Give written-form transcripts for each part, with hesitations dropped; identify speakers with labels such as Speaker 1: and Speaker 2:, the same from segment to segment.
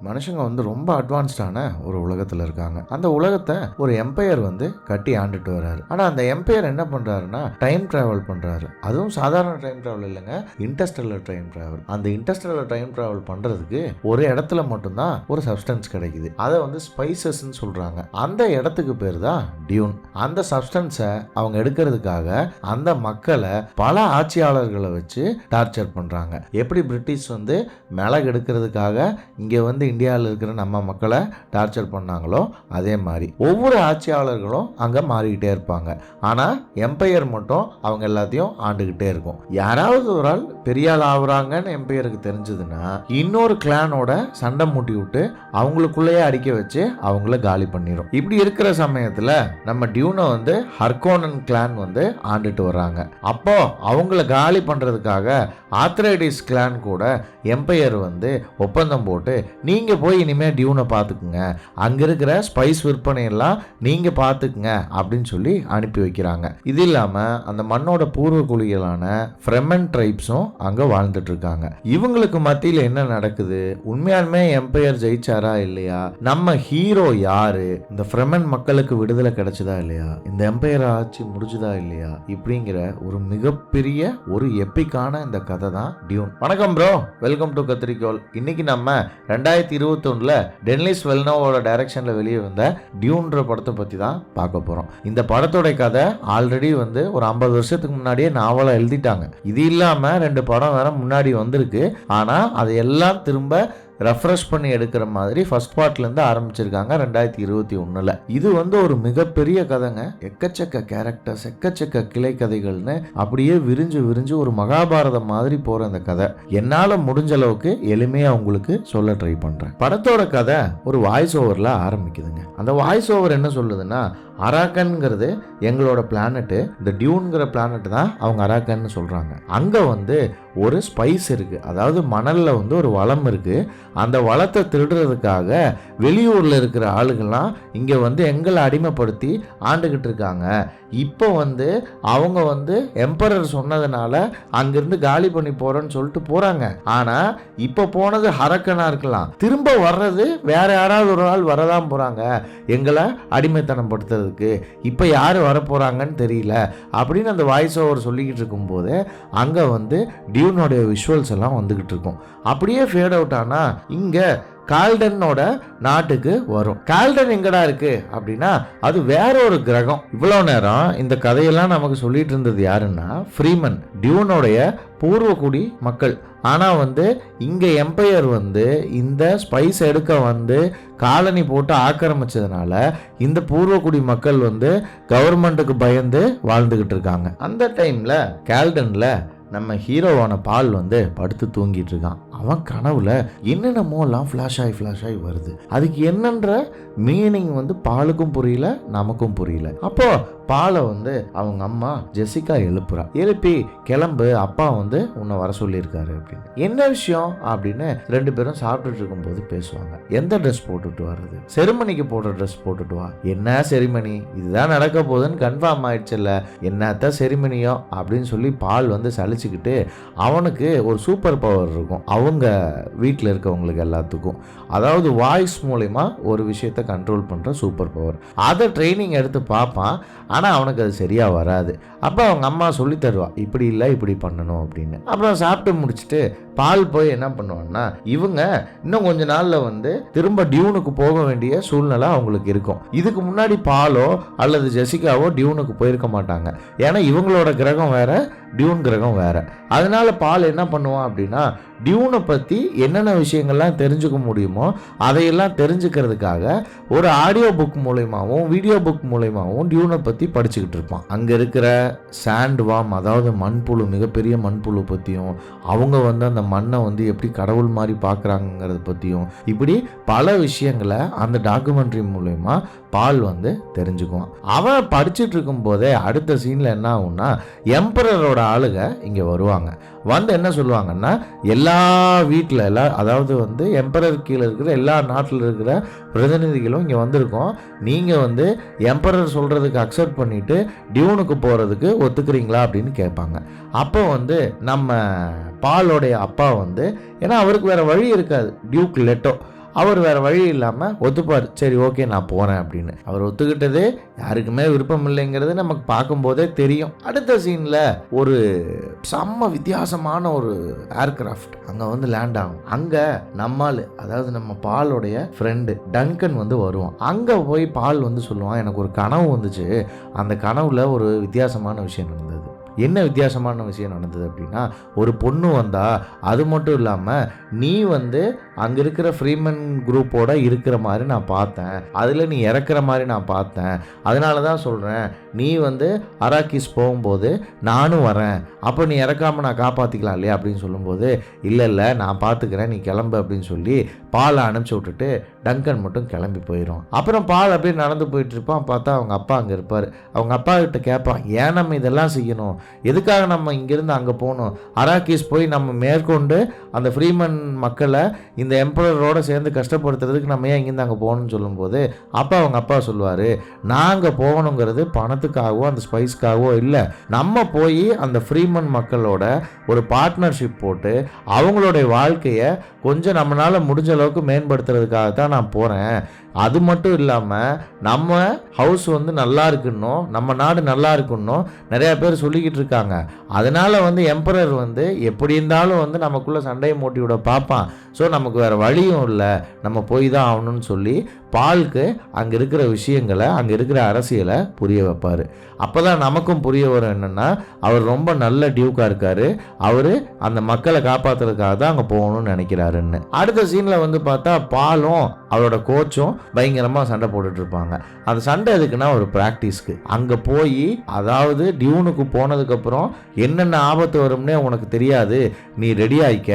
Speaker 1: மனுஷங்க வந்து ரொம்ப அட்வான்ஸ்டான ஒரு உலகத்துல இருக்காங்க. அந்த உலகத்தை ஒரு எம்பையர் வந்து கட்டி ஆண்டுட்டு வர்றாரு. ஆனா அந்த எம்பையர் என்ன பண்றாருன்னா டைம் டிராவல் பண்றாரு. அதுவும் சாதாரண டைம் டிராவல் இல்லைங்க, இன்டர்ஸ்டெல்லர் டைம் டிராவல். அந்த இன்டர்ஸ்டெல்லர் டைம் டிராவல் பண்றதுக்கு ஒரு இடத்துல மட்டும்தான் ஒரு சப்ஸ்டன்ஸ் கிடைக்குது. அதை வந்து ஸ்பைசஸ்ன்னு சொல்றாங்க. அந்த இடத்துக்கு பேர் தான் டியூன். அந்த சப்ஸ்டன்ஸை அவங்க எடுக்கிறதுக்காக அந்த மக்களை பல ஆட்சியாளர்களை வச்சு டார்ச்சர் பண்றாங்க. எப்படி பிரிட்டிஷ் வந்து மிளகு எடுக்கிறதுக்காக இங்க வந்து இந்தியாவில் இருக்கிற நம்ம மக்களை டார்ச்சர் பண்ணாங்களோ அதே மாதிரி ஒவ்வொரு ஆட்சியாளர்களும் அங்க மாறிக்கிட்டே இருப்பாங்க. ஆனா எம்பையர் மட்டும் அவங்க எல்லாத்தையும் ஆண்டுகிட்டே இருக்கும். யாராவது ஒரு ஆள் பெரிய ஆள் ஆகுறாங்கன்னு எம்பையருக்கு தெரிஞ்சதுன்னா இன்னொரு கிளானோட சண்டை மூட்டி விட்டு அவங்களுக்குள்ளேயே அடிக்க வச்சு அவங்கள காலி பண்ணிடும். இப்படி இருக்கிற சமயத்துல நம்ம டியூனை வந்து ஹர்கோனன் கிளான் வந்து ஆண்டுட்டு வர்றாங்க. அப்போ அவங்கள காலி பண்றதுக்காக ஆத்ரைடிஸ் கிளான் கூட எம்பையர் வந்து ஒப்பந்தம் போட்டு நீங்க போய் இனிமே டியூனை பார்த்துக்குங்க, அங்க இருக்கிற ஸ்பைஸ் விற்பனை எல்லாம் நீங்க பார்த்துக்குங்க அப்படின்னு சொல்லி அனுப்பி வைக்கிறாங்க. இது இல்லாம அந்த மண்ணோட பூர்வ குடிகளான ஃப்ரெமன் ட்ரைப்ஸும் அங்க வாழ்ந்துட்டு இருக்காங்க. இவங்களுக்கு மத்தியில் என்ன நடக்குது, உண்மையாலுமே எம்பையர் ஜெயிச்சாரா இல்லையா, நம்ம ஹீரோ யாரு, இந்த ஃப்ரெமன் மக்களுக்கு விடுதலை கிடைச்சதா இல்லையா, இந்த எம்பையர் ஆட்சி முடிஞ்சதா இல்லையா, இப்படிங்கிற ஒரு மிகப்பெரிய ஒரு எப்பிக்கான இந்த கதை தான் டியூன். வணக்கம் ப்ரோ, வெல்கம் டு கத்திரிக்கோல். இன்னைக்கு நம்ம 2021 டென்னிஸ் வெல்னோவோட டைரக்ஷன்ல வெளியே வந்த டியூன்ற படத்தை பத்தி தான் பார்க்க போறோம். இந்த படத்தோட கதை ஆல்ரெடி வந்து ஒரு 50 வருஷத்துக்கு முன்னாடியே நாவலா எழுதிட்டாங்க. இது இல்லாம 2 படம் வேற முன்னாடி வந்திருக்கு. ஆனா அதையெல்லாம் திரும்ப ரெஃப்ரெஷ் பண்ணி எடுக்கிற மாதிரி ஃபர்ஸ்ட் பார்ட்லேருந்து ஆரம்பிச்சிருக்காங்க 2021. இது வந்து ஒரு மிகப்பெரிய கதைங்க. எக்கச்சக்க கேரக்டர்ஸ், எக்கச்சக்க கிளை கதைகள்னு அப்படியே விரிஞ்சு விரிஞ்சு ஒரு மகாபாரதம் மாதிரி போகிற அந்த கதை என்னால் முடிஞ்ச அளவுக்கு எளிமையாக உங்களுக்கு சொல்ல ட்ரை பண்ணுறேன். படத்தோட கதை ஒரு வாய்ஸ் ஓவரில் ஆரம்பிக்குதுங்க. அந்த வாய்ஸ் ஓவர் என்ன சொல்லுதுன்னா, அராக்கன்ங்கிறது எங்களோட பிளானட்டு, இந்த டியூன்கிற பிளானட் தான் அவங்க அராக்கன்னு சொல்கிறாங்க. அங்கே வந்து ஒரு ஸ்பைஸ் இருக்குது, அதாவது மணலில் வந்து ஒரு வளம் இருக்குது. அந்த வளத்தை திருடுறதுக்காக வெளியூரில் இருக்கிற ஆளுகள்லாம் இங்கே வந்து எங்களை அடிமைப்படுத்தி ஆண்டுகிட்டு இருக்காங்க. இப்போ வந்து அவங்க வந்து எம்பரர் சொன்னதுனால அங்கிருந்து காலி பண்ணி போகிறோன்னு சொல்லிட்டு போகிறாங்க. ஆனால் இப்போ போனது அரக்கனாக இருக்கலாம், திரும்ப வர்றது வேற யாராவது ஒரு ஆள் வரதான் போகிறாங்க எங்களை அடிமைத்தனம் படுத்துறது. இப்ப யாரு வர போறாங்கன்னு தெரியல அப்படின்னு அந்த வாய்ஸ் ஓவர் சொல்லிக்கிட்டு இருக்கும்போது அங்க வந்து டியூனோட விஷுவல்ஸ் எல்லாம் வந்துகிட்டு இருக்கும். அப்படியே ஃபேட் அவுட் ஆனா இங்க கால்டனோட நாட்டுக்கு வரும். கால்டன் எங்கடா இருக்கு அப்படின்னா அது வேற ஒரு கிரகம். இவ்வளவு நேரம் இந்த கதையெல்லாம் நமக்கு சொல்லிட்டு இருந்தது யாருன்னா ஃப்ரீமன், டியூனோடைய பூர்வகுடி மக்கள். ஆனால் வந்து இங்கே எம்பையர் வந்து இந்த ஸ்பைஸ் எடுக்க வந்து காலனி போட்டு ஆக்கிரமிச்சதுனால இந்த பூர்வகுடி மக்கள் வந்து கவர்மெண்ட்டுக்கு பயந்து வாழ்ந்துகிட்டு இருக்காங்க. அந்த டைமில் கால்டனில் நம்ம ஹீரோவான பால் வந்து படுத்து தூங்கிட்டு இருக்கான். அவன் கனவுல என்னென்னமோலாம் ஃப்ளாஷ் ஆகி வருது. அதுக்கு என்னன்ற மீனிங் வந்து பாலுக்கும் புரியல, நமக்கும் புரியல. அப்போ பாலை வந்து அவங்க அம்மா ஜெசிகா எழுப்பி கிளம்பு, அப்பா வந்து உன்னை வர சொல்லியிருக்காரு அப்படின்னு. என்ன விஷயம் அப்படின்னு 2 பேரும் சாப்பிட்டுட்டு இருக்கும்போது பேசுவாங்க. எந்த ட்ரெஸ் போட்டுட்டு வர்றது, செரிமனிக்கு போடுற ட்ரெஸ் போட்டுட்டு வா. என்ன செரிமனி, இதுதான் நடக்க போகுதுன்னு கன்ஃபார்ம் ஆயிடுச்சுல்ல, என்னத்த செரிமனியோ அப்படின்னு சொல்லி பால் வந்து சலிச்சுக்கிட்டு, அவனுக்கு ஒரு சூப்பர் பவர் இருக்கும் அவங்க வீட்டில் இருக்கவங்களுக்கு எல்லாத்துக்கும். அதாவது வாய்ஸ் மூலமா ஒரு விஷயத்தை கண்ட்ரோல் பண்ணுற சூப்பர் பவர். அதை ட்ரைனிங் எடுத்து பார்ப்பான். ஆனால் அவனுக்கு அது சரியாக வராது. அப்போ அவங்க அம்மா சொல்லி தருவா, இப்படி இல்லை இப்படி பண்ணணும் அப்படின்னு. அப்புறம் சாப்பிட்டு முடிச்சுட்டு பால் போய் என்ன பண்ணுவான்னா, இவங்க இன்னும் கொஞ்ச நாளில் வந்து திரும்ப டியூனுக்கு போக வேண்டிய சூழ்நிலை அவங்களுக்கு இருக்கும். இதுக்கு முன்னாடி பாலோ அல்லது ஜெசிகாவோ டியூனுக்கு போயிருக்க மாட்டாங்க. ஏன்னா இவங்களோட கிரகம் வேற, டியூன் கிரகம் வேற. அதனால பால் என்ன பண்ணுவான் அப்படின்னா, டியூனை பற்றி என்னென்ன விஷயங்கள்லாம் தெரிஞ்சுக்க முடியுமோ அதையெல்லாம் தெரிஞ்சுக்கிறதுக்காக ஒரு ஆடியோ புக் மூலயமாவும் வீடியோ புக் மூலயமாவும் டியூனை பற்றி படிச்சுக்கிட்டு இருப்பான். அங்கே இருக்கிற சாண்ட் வாம், அதாவது மண்புழு, மிகப்பெரிய மண்புழு பற்றியும், அவங்க வந்து அந்த மண்ணை வந்து எப்படி கடவுள் மாதிரி பார்க்குறாங்கிறத பற்றியும், இப்படி பல விஷயங்களை அந்த டாக்குமெண்ட்ரி மூலயமா பால் வந்து தெரிஞ்சுக்குவான். அவன் படிச்சுட்டு இருக்கும் போதே அடுத்த சீனில் என்ன ஆகும்னா, எம்பரரோட ஆளுக இங்கே வருவாங்க. வந்து என்ன சொல்லுவாங்கன்னா, எல்லா வீட்டில் அதாவது வந்து எம்பரர் கீழே இருக்கிற எல்லா நாட்டில் இருக்கிற பிரதிநிதிகளும் இங்கே வந்திருக்கோம், நீங்கள் வந்து எம்பரர் சொல்கிறதுக்கு அக்செப்ட் பண்ணிவிட்டு டியூனுக்கு போகிறதுக்கு ஒத்துக்கிறீங்களா அப்படின்னு கேட்பாங்க. அப்போ வந்து நம்ம பாலோடைய அப்பா வந்து, ஏன்னா அவருக்கு வேறு வழி இருக்காது, டியூக் லெட்டோ, அவர் வேற வழி இல்லாம ஒத்துப்பார். சரி ஓகே நான் போறேன் அப்படின்னு. அவர் ஒத்துக்கிட்டது யாருக்குமே விருப்பம் இல்லைங்கிறது நமக்கு பார்க்கும்போதே தெரியும். அடுத்த சீன்ல ஒரு செம்ம வித்தியாசமான ஒரு ஏர்கிராஃப்ட் அங்க வந்து லேண்ட் ஆகும். அங்க நம்மால், அதாவது நம்ம பாலோடைய ஃப்ரெண்டு டங்கன் வந்து வருவான். அங்க போய் பால் வந்து சொல்லுவான், எனக்கு ஒரு கனவு வந்துச்சு, அந்த கனவுல ஒரு வித்தியாசமான விஷயம் நடந்தது. என்ன வித்தியாசமான விஷயம் நடந்தது அப்படின்னா, ஒரு பொண்ணு வந்தா, அது மட்டும் இல்லாமல் நீ வந்து அங்கே இருக்கிற ஃப்ரீமன் குரூப்போட இருக்கிற மாதிரி நான் பார்த்தேன், அதில் நீ இறக்குற மாதிரி நான் பார்த்தேன், அதனால தான் சொல்கிறேன், நீ வந்து அராக்கிஸ் போகும்போது நானும் வரேன், அப்போ நீ இறக்காமல் நான் காப்பாற்றிக்கலாம் இல்லையா அப்படின்னு சொல்லும்போது, இல்லை நான் பார்த்துக்கிறேன், நீ கிளம்பு அப்படின்னு சொல்லி பாலை அனுப்பிச்சி விட்டுட்டு டங்கன் மட்டும் கிளம்பி போயிடும். அப்புறம் பால் அப்படியே நடந்து போயிட்டு இருப்பான். பார்த்தா அவங்க அப்பா அங்கே இருப்பார். அவங்க அப்பா கிட்ட கேட்பான், ஏன் நம்ம இதெல்லாம் செய்யணும், எதுக்காக நம்ம இங்கேருந்து அங்கே போகணும், அராக்கிஸ் போய் நம்ம மேற்கொண்டு அந்த ஃப்ரீமன் மக்களை இந்த எம்பரரோட சேர்ந்து கஷ்டப்படுத்துறதுக்கு நம்ம ஏன் இங்கேருந்து அங்கே போகணும்னு சொல்லும்போது அவங்க அப்பா சொல்லுவார், நாங்கள் போகணுங்கிறது பணத்துக்காகவோ அந்த ஸ்பைஸ்க்காகவோ இல்லை, நம்ம போய் அந்த ஃப்ரீமன் மக்களோட ஒரு பார்ட்னர்ஷிப் போட்டு அவங்களுடைய வாழ்க்கையை கொஞ்சம் நம்மளால் முடிஞ்ச அளவுக்கு மேம்படுத்துறதுக்காக தான் நான் போகிறேன். அது மட்டும் இல்லாமல் நம்ம ஹவுஸ் வந்து நல்லா இருக்குன்னும் நம்ம நாடு நல்லா இருக்குன்னும் நிறையா பேர் சொல்லிக்கிட்டு இருக்காங்க. அதனால் வந்து எம்பரர் வந்து எப்படி இருந்தாலும் வந்து நமக்குள்ளே சண்டையை மூட்டி விட பார்ப்பான். ஸோ நமக்கு வேறு வழியும் இல்லை, நம்ம போய் தான் ஆகணும்னு சொல்லி பாலுக்கு அங்கே இருக்கிற விஷயங்களை, அங்கே இருக்கிற அரசியலை புரிய வைப்பார். அப்போ தான் நமக்கும் புரிய வரும் என்னென்னா, அவர் ரொம்ப நல்ல டியூக்காக இருக்கார், அவர் அந்த மக்களை காப்பாற்றுறதுக்காக தான் அங்கே போகணும்னு நினைக்கிறாருன்னு. அடுத்த சீனில் வந்து பார்த்தா பாலும் அவரோட கோச்சும் பயங்கரமாக சண்டை போட்டுட்டு இருப்பாங்க. அந்த சண்டை எதுக்குன்னா ஒரு ப்ராக்டிஸ்க்கு. அங்கே போய், அதாவது டியூனுக்கு போனதுக்கப்புறம் என்னென்ன ஆபத்து வரும்னே உனக்கு தெரியாது, நீ ரெடி ஆயிக்க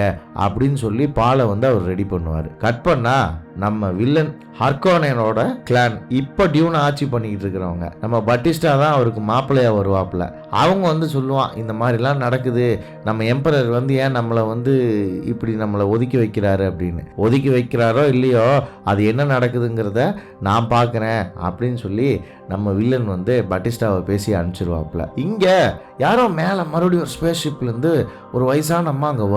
Speaker 1: அப்படின்னு சொல்லி பாலை வந்து அவர் ரெடி பண்ணுவார். கட் பண்ணா நம்ம வில்லன் ஹர்கோனனோட கிளான் இப்போ டியூனை ஆட்சி பண்ணிக்கிட்டு இருக்கிறவங்க, நம்ம பட்டிஸ்டா தான் அவருக்கு மாப்பிள்ளையா வருவாப்புல. அவங்க வந்து சொல்லுவான், இந்த மாதிரிலாம் நடக்குது, நம்ம எம்பரர் வந்து ஏன் நம்மளை வந்து இப்படி நம்மளை ஒதுக்கி வைக்கிறாரு அப்படின்னு. ஒதுக்கி வைக்கிறாரோ இல்லையோ, அது என்ன நடக்குதுங்கிறத நான் பார்க்குறேன் அப்படின்னு சொல்லி நம்ம வில்லன் வந்து பட்டிஸ்டாவை பேசி அனுப்பிச்சிருவாப்புல. இங்கே யாரோ மேலே மறுபடியும் ஒரு ஸ்பேஸ்ஷிப்லேருந்து ஒரு வயசான அம்மா அங்கே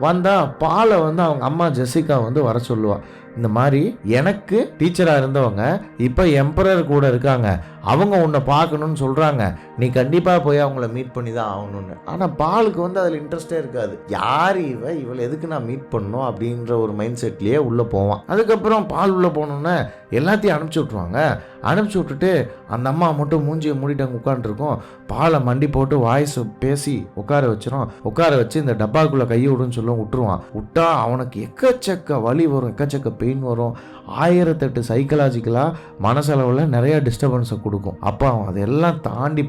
Speaker 1: வந்தால் பாலை வந்து அவங்க அம்மா ஜெசிகா வந்து வர சொல்லுவாள். இந்த மாதிரி எனக்கு டீச்சராக இருந்தவங்க இப்போ எம்பரர் கூட இருக்காங்க, அவங்க உன்னை பார்க்கணுன்னு சொல்கிறாங்க, நீ கண்டிப்பாக போய் அவங்கள மீட் பண்ணி தான் ஆகணும்னு. ஆனால் பாலுக்கு வந்து அதில் இன்ட்ரெஸ்டே இருக்காது. யார் இவளை எதுக்கு நான் மீட் பண்ணணும் அப்படின்ற ஒரு மைண்ட் செட்லேயே உள்ளே போவான். அதுக்கப்புறம் பால் உள்ளே போகணுன்னு எல்லாத்தையும் அனுப்பிச்சி விட்ருவாங்க. அனுப்பிச்சி விட்டுட்டு அந்த அம்மா மட்டும் மூஞ்சியை மூடிட்டு அங்கே உட்காந்துருக்கோம். பாலை மண்டி போட்டு வாய்ஸ் பேசி உட்கார வச்சு இந்த டப்பாக்குள்ளே கையை விடுன்னு சொல்ல விட்டா அவனுக்கு எக்கச்சக்க வலி வரும், எக்கச்சக்க பெயின் வரும், 1008 சைக்கலாஜிக்கலாக மனசளவில் நிறைய டிஸ்டர்பன்ஸை கொடுக்கும். அப்போ அவன் அதெல்லாம் தாண்டி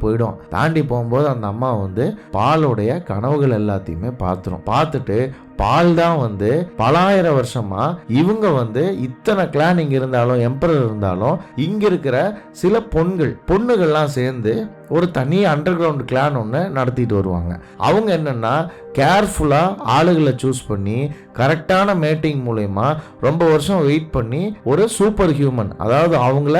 Speaker 1: போகும்போது அந்த அம்மா வந்து பாலோடைய கனவுகள் எல்லாத்தையுமே பார்த்துட்டு பால் தான் வந்து பலாயிரம் வருஷமா இவங்க வந்து இத்தனை கிளான் இங்க இருந்தாலும் எம்பரர் இருந்தாலும் இங்க இருக்கிற சில பொண்ணுகள்லாம் சேர்ந்து ஒரு தனி அண்டர் கிரவுண்ட் கிளான் ஒன்று நடத்திட்டு வருவாங்க. அவங்க என்னன்னா கேர்ஃபுல்லா ஆளுகளை சூஸ் பண்ணி கரெக்டான மேட்டிங் மூலயமா ரொம்ப வருஷம் வெயிட் பண்ணி ஒரு சூப்பர் ஹியூமன், அதாவது அவங்கள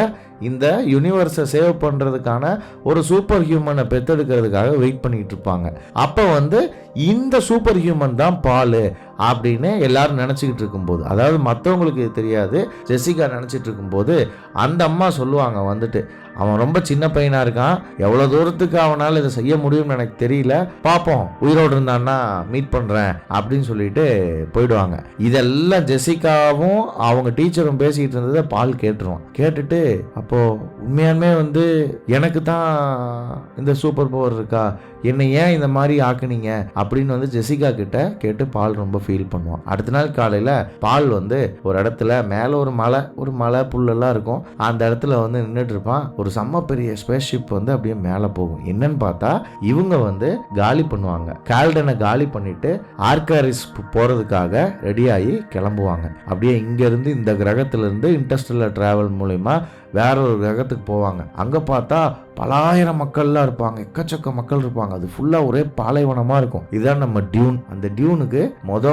Speaker 1: இந்த யூனிவர்ஸை சேவ் பண்ணுறதுக்கான ஒரு சூப்பர் ஹியூமனை பெற்றெடுக்கிறதுக்காக வெயிட் பண்ணிட்டு இருப்பாங்க. அப்போ வந்து இந்த சூப்பர் ஹியூமன் தான் பால் அப்படின்னு எல்லாரும் நினச்சிக்கிட்டு இருக்கும்போது, அதாவது மற்றவங்களுக்கு தெரியாது, ஜெசிகா நினச்சிட்டு இருக்கும்போது அந்த அம்மா சொல்லுவாங்க வந்துட்டு, அவன் ரொம்ப சின்ன பையனாக இருக்கான், எவ்வளோ தூரத்துக்கு அவனால் இதை செய்ய முடியும்னு எனக்கு தெரியல, பார்ப்போம், உயிரோடு இருந்தான்னா மீட் பண்ணுறேன் அப்படின்னு சொல்லிட்டு போயிடுவாங்க. இதெல்லாம் ஜெசிகாவும் அவங்க டீச்சரும் பேசிக்கிட்டு இருந்ததை பால் கேட்டுருவான். கேட்டுட்டு அப்போது உண்மையாலுமே வந்து எனக்கு தான் இந்த சூப்பர் பவர் இருக்கா, என்னை ஏன் இந்த மாதிரி ஆக்குனீங்க அப்படின்னு வந்து ஜெசிகா கிட்ட கேட்டு பால் ரொம்ப ஃபீல் பண்ணுவான். அடுத்த நாள் காலையில் பால் வந்து ஒரு இடத்துல மேலே ஒரு மலை புல்லெல்லாம் இருக்கும், அந்த இடத்துல வந்து நின்றுட்டு இருப்பான். ஒரு செம்ம பெரிய ஸ்பேஸ்ஷிப் வந்து அப்படியே மேலே போகும். என்னன்னு பார்த்தா இவங்க வந்து காலி பண்ணுவாங்க. கால்டனை காலி பண்ணிட்டு ஆர்காரிஸ் போகிறதுக்காக ரெடியாகி கிளம்புவாங்க. அப்படியே இங்கேருந்து இந்த கிரகத்திலேருந்து இன்டர்ஸ்டெல்லர் டிராவல் மூலமா வேற ஒரு கிரகத்துக்கு போவாங்க. அங்கே பார்த்தா பலாயிரம் மக்கள்லாம் இருப்பாங்க, எக்கச்சக்க மக்கள் இருப்பாங்க, அது ஃபுல்லாக ஒரே பாலைவனமாக இருக்கும். இதுதான் நம்ம டியூன். அந்த டியூனுக்கு மொத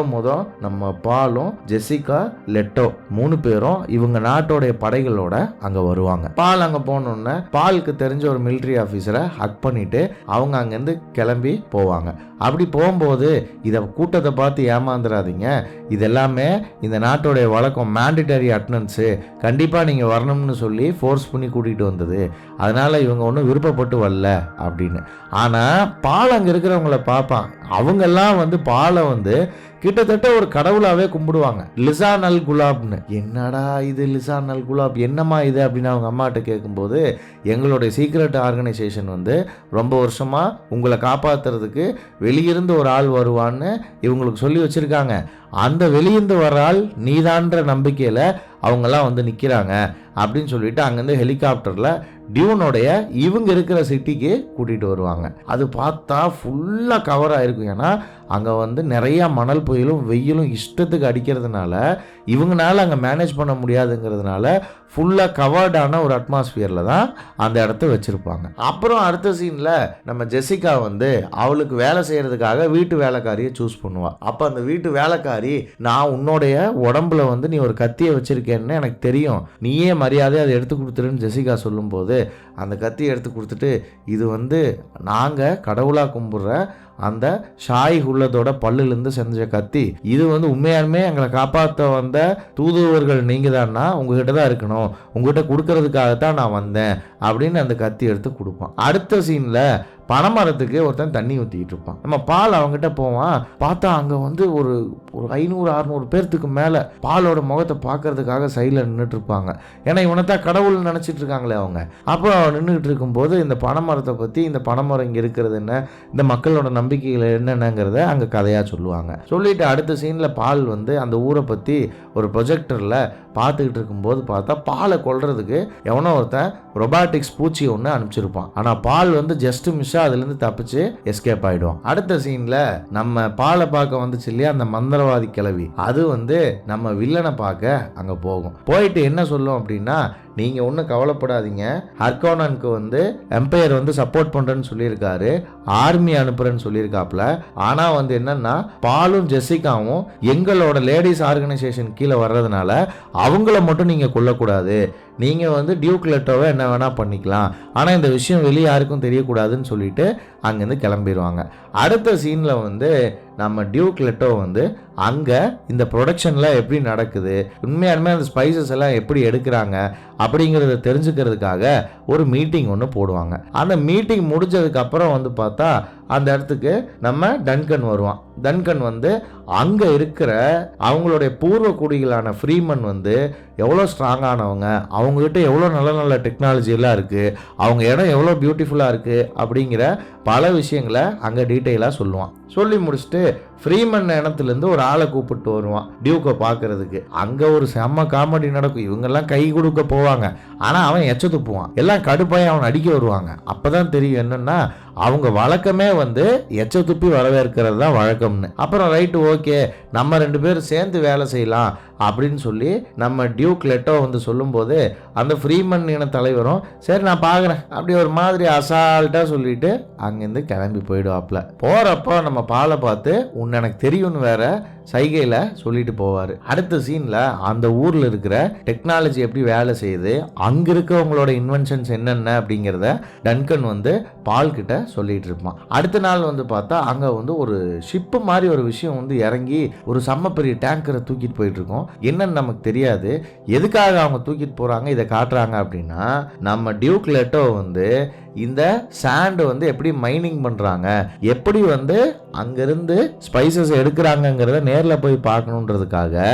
Speaker 1: நம்ம பாலும் ஜெசிகா லெட்டோ 3 பேரும் இவங்க நாட்டோடைய படைகளோட அங்கே வருவாங்க. பால் அங்கே போனோன்னே பாலுக்கு தெரிஞ்ச ஒரு மிலிட்ரி ஆஃபீஸரை ஹக் பண்ணிட்டு அவங்க அங்கேருந்து கிளம்பி போவாங்க. அப்படி போகும்போது இதை கூட்டத்தை பார்த்து ஏமாந்துடாதீங்க, இதெல்லாமே இந்த நாட்டுடைய வழக்கம், மேண்டிட்டரி அட்டனன்ஸு, கண்டிப்பாக நீங்கள் வரணும்னு சொல்லி ஃபோர்ஸ் பண்ணி கூட்டிகிட்டு வந்தது, அதனால் இவங்க ஒன்றும் விருப்பப்பட்டு வரல அப்படின்னு. ஆனால் பால் அங்கே இருக்கிறவங்கள பார்ப்பான், அவங்கெல்லாம் வந்து பாலை வந்து கிட்டத்தட்ட ஒரு கடவுளாகவே கும்பிடுவாங்க. லிசான் அல் குலாப்னு. என்னடா இது லிசான் அல் குலாப், என்னம்மா இது அப்படின்னு அவங்க அம்மாட்ட கேட்கும்போது, எங்களுடைய சீக்ரெட் ஆர்கனைசேஷன் வந்து ரொம்ப வருஷமாக உங்களை காப்பாற்றுறதுக்கு வெளியிருந்து ஒரு ஆள் வருவான்னு இவங்களுக்கு சொல்லி வச்சுருக்காங்க. அந்த வெளியிருந்து வர ஆள் நீதான்ற நம்பிக்கையில் அவங்கெல்லாம் வந்து நிற்கிறாங்க அப்படின்னு சொல்லிட்டு அங்கேருந்து ஹெலிகாப்டரில் டியூனோடைய இவங்க இருக்கிற சிட்டிக்கு கூட்டிகிட்டு வருவாங்க. அது பார்த்தா ஃபுல்லாக கவர் ஆகிருக்கும். ஏன்னா அங்கே வந்து நிறையா மணல் புயலும் வெயிலும் இஷ்டத்துக்கு அடிக்கிறதுனால இவங்களால அங்கே மேனேஜ் பண்ண முடியாதுங்கிறதுனால ஃபுல்லாக கவர்டான ஒரு அட்மாஸ்பியரில் தான் அந்த இடத்த வச்சுருப்பாங்க. அப்புறம் அடுத்த சீனில் நம்ம ஜெசிகா வந்து அவளுக்கு வேலை செய்கிறதுக்காக வீட்டு வேலைக்காரியை சூஸ் பண்ணுவாள். அப்போ அந்த வீட்டு வேலைக்காரி, நான் உன்னுடைய உடம்புல வந்து நீ ஒரு கத்தியை வச்சுருக்கேன்னு எனக்கு தெரியும், நீயே மரியாதை அதை எடுத்து கொடுத்துருன்னு ஜெசிகா சொல்லும்போது அந்த கத்தியை எடுத்து கொடுத்துட்டு, இது வந்து நாங்கள் கடவுளாக கும்பிட்ற அந்த ஷாய் உள்ளதோட பல்லுலேருந்து செஞ்ச கத்தி, இது வந்து உண்மையாலுமே எங்களை காப்பாற்ற வந்த தூதுவர்கள் நீங்கள் தான்னா உங்ககிட்ட தான் இருக்கணும், உங்ககிட்ட கொடுக்கறதுக்காகத்தான் நான் வந்தேன் அப்படின்னு அந்த கத்தி எடுத்து கொடுப்பான். அடுத்த சீனில் பனைமரத்துக்கு ஒருத்தன் தண்ணி ஊற்றிக்கிட்டு இருப்பான். நம்ம பால் அவங்ககிட்ட போவான். பார்த்தா அங்கே வந்து ஒரு 500-600 பேர்த்துக்கு மேலே பாலோட முகத்தை பார்க்கறதுக்காக சைடில் நின்றுட்டு இருப்பாங்க. ஏன்னா இவனைத்தான் கடவுள் நினச்சிட்டு இருக்காங்களே அவங்க. அப்போ நின்றுக்கிட்டு இருக்கும்போது இந்த பனைமரத்தை பற்றி, இந்த பனைமரம் இங்கே இருக்கிறது என்ன, இந்த மக்களோட நம்பிக்கைகள் என்னென்னங்கிறத அங்கே கதையாக சொல்லுவாங்க. சொல்லிட்டு அடுத்த சீனில் பால் வந்து அந்த ஊரை பற்றி ஒரு ப்ரொஜெக்டரில் பார்த்துக்கிட்டு இருக்கும்போது பார்த்தா பாலை கொல்றதுக்கு எவனோ ஒருத்தன் ரொபாட்டிக்ஸ் பூச்சி ஒன்று அனுப்பிச்சிருப்பான். ஆனால் பால் வந்து ஜஸ்ட் மிஸ்ஸாக அதுலேருந்து தப்பிச்சு எஸ்கேப் ஆகிடுவான். அடுத்த சீனில் நம்ம பாலை பார்க்க வந்துச்சு இல்லையா அந்த மந்திரவாதி கிளவி, அது வந்து நம்ம வில்லனை பார்க்க அங்கே போகும். போயிட்டு என்ன சொல்லும் அப்படின்னா, நீங்கள் ஒன்றும் கவலைப்படாதீங்க, ஹர்கோனனுக்கு வந்து எம்பையர் வந்து சப்போர்ட் பண்ணுறேன்னு சொல்லியிருக்காரு, ஆர்மி அனுப்புறேன்னு சொல்லியிருக்காப்புல. ஆனால் வந்து என்னன்னா பாலும் ஜெசிகாவும் எங்களோட லேடிஸ் ஆர்கனைசேஷன் கீழே வர்றதுனால அவங்கள மட்டும் நீங்கள் கொல்லக்கூடாது, நீங்கள் வந்து டியூக் லெட்டோவை என்ன வேணால் பண்ணிக்கலாம், ஆனால் இந்த விஷயம் வெளியே யாருக்கும் தெரியக்கூடாதுன்னு சொல்லிட்டு அங்கேருந்து கிளம்பிடுவாங்க. அடுத்த சீனில் வந்து நம்ம டியூக் லெட்டோ வந்து அங்கே இந்த ப்ரொடக்ஷனில் எப்படி நடக்குது, உண்மையாலுமே அந்த ஸ்பைசஸ் எல்லாம் எப்படி எடுக்கிறாங்க அப்படிங்கிறத தெரிஞ்சுக்கிறதுக்காக ஒரு மீட்டிங் ஒன்று போடுவாங்க. அந்த மீட்டிங் முடிஞ்சதுக்கப்புறம் வந்து பார்த்தா அந்த இடத்துக்கு நம்ம டன்கன் வருவான். டன்கன் வந்து அங்கே இருக்கிற அவங்களுடைய பூர்வ குடிகளான ஃப்ரீமன் வந்து எவ்வளோ ஸ்ட்ராங்கானவங்க, அவங்ககிட்ட எவ்வளோ நல்ல நல்ல டெக்னாலஜியெல்லாம் இருக்குது, அவங்க இடம் எவ்வளோ பியூட்டிஃபுல்லாக இருக்குது அப்படிங்கிற பல விஷயங்களை அங்கே டீட்டெயிலாக சொல்லுவான். சொல்லி முடிச்சுட்டு ஃப்ரீமன் இனத்துலேருந்து ஒரு ஆளை கூப்பிட்டு வருவான் டியூக்கை பார்க்கறதுக்கு. அங்கே ஒரு செம்ம காமெடி நடக்கும். இவங்கெல்லாம் கை கொடுக்க போவாங்க, ஆனால் அவன் எச்ச துப்புவான். எல்லாம் கடுப்பாய் அவன் அடிக்க வருவாங்க. அப்போ தான் தெரியும் என்னென்னா அவங்க வழக்கமே வந்து எச்ச துப்பி வரவேற்கிறது தான் வழக்கம்னு. அப்புறம் ரைட்டு ஓகே, நம்ம 2 பேரும் சேர்ந்து வேலை செய்யலாம் அப்படின்னு சொல்லி நம்ம டியூக் லெட்டோ வந்து சொல்லும்போது அந்த ஃப்ரீமன் இன தலைவரும் சரி நான் பார்க்குறேன் அப்படி ஒரு மாதிரி அசால்ட்டாக சொல்லிட்டு அங்கேருந்து கிளம்பி போயிடுவாப்புல. போகிறப்போ நம்ம பாலை பார்த்து உன்னை எனக்கு தெரியும்னு வேற சைகையில் சொல்லிட்டு போவார். அடுத்த சீனில் அந்த ஊரில் இருக்கிற டெக்னாலஜி எப்படி வேலை செய்யுது, அங்கே இருக்கவங்களோட இன்வென்ஷன்ஸ் என்னென்ன அப்படிங்கிறத டன்கன் வந்து பால்கிட்ட சொல்லிட்டு இருப்பான். அடுத்த நாள் வந்து பார்த்தா அங்கே வந்து ஒரு ஷிப்பு மாதிரி ஒரு விஷயம் வந்து இறங்கி ஒரு செம்ம பெரிய டேங்கரை தூக்கிட்டு போயிட்டு இருக்கோம். என்னன்னு நமக்கு தெரியாது. எதுக்காக அவங்க தூக்கிட்டு போகிறாங்க இதை காட்டுறாங்க அப்படின்னா, நம்ம டியூக் லெட்டோ வந்து இந்த சாண்ட் வந்து எப்படி மைனிங் பண்ணுறாங்க, எப்படி வந்து அங்கேருந்து ஸ்பைசஸ் எடுக்கிறாங்கங்கிறத நேரில் போய் பார்க்கணுன்றதுக்காக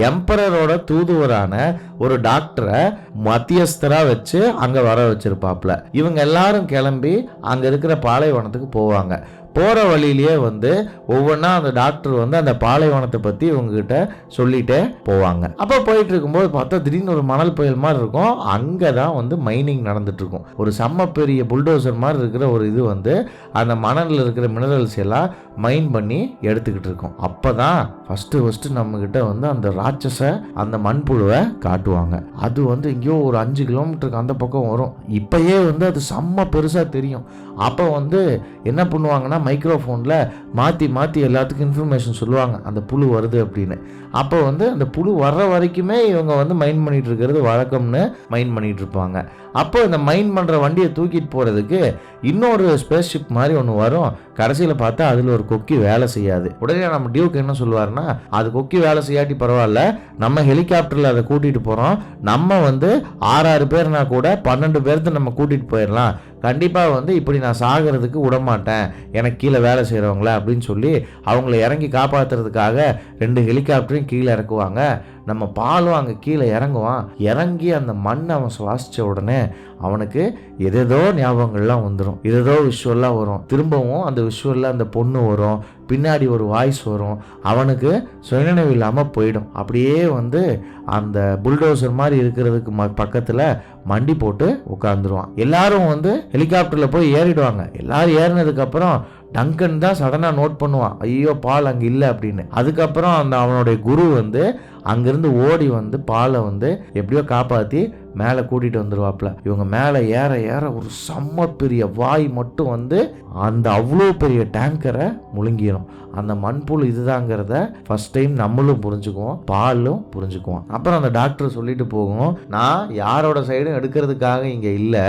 Speaker 1: எம்பரரோட தூதுவரான ஒரு டாக்டரை மத்தியஸ்தராக வச்சு அங்கே வர வச்சிருப்பாப்புல. இவங்க எல்லாரும் கிளம்பி அங்கே இருக்கிற பாலைவனத்துக்கு போவாங்க. போகிற வழியிலேயே வந்து ஒவ்வொன்றா அந்த டாக்டர் வந்து அந்த பாலைவனத்தை பற்றி இவங்ககிட்ட சொல்லிட்டே போவாங்க. அப்போ போயிட்டு இருக்கும்போது பார்த்தா திடீர்னு ஒரு மணல் புயல் மாதிரி இருக்கும். அங்கே தான் வந்து மைனிங் நடந்துட்டு இருக்கும். ஒரு செம்ம பெரிய புல்டோசர் மாதிரி இருக்கிற ஒரு இது வந்து அந்த மணலில் இருக்கிற மினரல்ஸ் எல்லாம் மைன் பண்ணி எடுத்துக்கிட்டு இருக்கோம். அப்போ தான் ஃபஸ்ட்டு நம்மக்கிட்ட வந்து அந்த ராட்சச அந்த மண்புழுவை காட்டுவாங்க. அது வந்து எங்கேயோ ஒரு 5 கிலோமீட்டருக்கு அந்த பக்கம் வரும். இப்போயே வந்து அது செம்ம பெருசாக தெரியும். அப்போ வந்து என்ன பண்ணுவாங்கன்னா ஆனால் மைக்ரோஃபோனில் மாற்றி எல்லாத்துக்கும் இன்ஃபர்மேஷன் சொல்லுவாங்க அந்த புழு வருது அப்படின்னு. அப்போ வந்து அந்த புழு வர்ற வரைக்குமே இவங்க வந்து மைண்ட் பண்ணிகிட்டு இருக்கிறது வழக்கம்னு மைண்ட் பண்ணிகிட்டு இருப்பாங்க. அப்போ இந்த மைண்ட் பண்ணுற வண்டியை தூக்கிட்டு போகிறதுக்கு இன்னொரு ஸ்பேஸ் ஷிப் மாதிரி ஒன்று வரும். கடைசியில் பார்த்தா அதில் ஒரு கொக்கி வேலை செய்யாது. உடனே நம்ம டியூக் என்ன சொல்லுவார்னா, அது கொக்கி வேலை செய்யாட்டி பரவாயில்ல, நம்ம ஹெலிகாப்டரில் அதை கூட்டிகிட்டு போகிறோம், நம்ம வந்து 6 பேர்னா கூட 12 பேர்த்து நம்ம கூட்டிகிட்டு போயிடலாம், கண்டிப்பாக வந்து இப்படி நான் சாகிறதுக்கு விடமாட்டேன் எனக்கு கீழே வேலை செய்கிறவங்கள அப்படின்னு சொல்லி அவங்கள இறங்கி காப்பாற்றுறதுக்காக 2 ஹெலிகாப்டரையும் கீழே இறக்குவாங்க. நம்ம பாலும் அங்கே கீழே இறங்கி அந்த மண்ணை அவன் சுவாசித்த உடனே அவனுக்கு எதேதோ ஞாபகங்கள்லாம் வந்துடும், எதேதோ விஷுவல்லாம் வரும். திரும்பவும் அந்த விஷுவலில் அந்த பொண்ணு வரும், பின்னாடி ஒரு வாய்ஸ் வரும், அவனுக்கு சுயநினைவு இல்லாமல் போயிடும். அப்படியே வந்து அந்த புல்டோசர் மாதிரி இருக்கிறதுக்கு பக்கத்தில் மண்டி போட்டு உட்காந்துருவான். எல்லாரும் வந்து ஹெலிகாப்டரில் போய் ஏறிடுவாங்க. எல்லாரும் ஏறினதுக்கப்புறம் டங்கன் தான் சடனாக நோட் பண்ணுவான், ஐயோ பால் அங்கே இல்லை அப்படின்னு. அதுக்கப்புறம் அவனுடைய குரு வந்து அங்கேருந்து ஓடி வந்து பாலை வந்து எப்படியோ காப்பாற்றி மேலே கூட்டிகிட்டு வந்துடுவாப்புல. இவங்க மேலே ஏற ஒரு செம்ம பெரிய வாய் மட்டும் வந்து அந்த அவ்வளோ பெரிய டேங்கரை முழுங்கிடும். அந்த மண்புழு இதுதாங்கிறத ஃபர்ஸ்ட் டைம் நம்மளும் புரிஞ்சுக்குவோம், பாலும் புரிஞ்சுக்குவோம். அப்புறம் அந்த டாக்டர் சொல்லிட்டு போகும், நான் யாரோட சைடும் எடுக்கிறதுக்காக இங்கே இல்லை,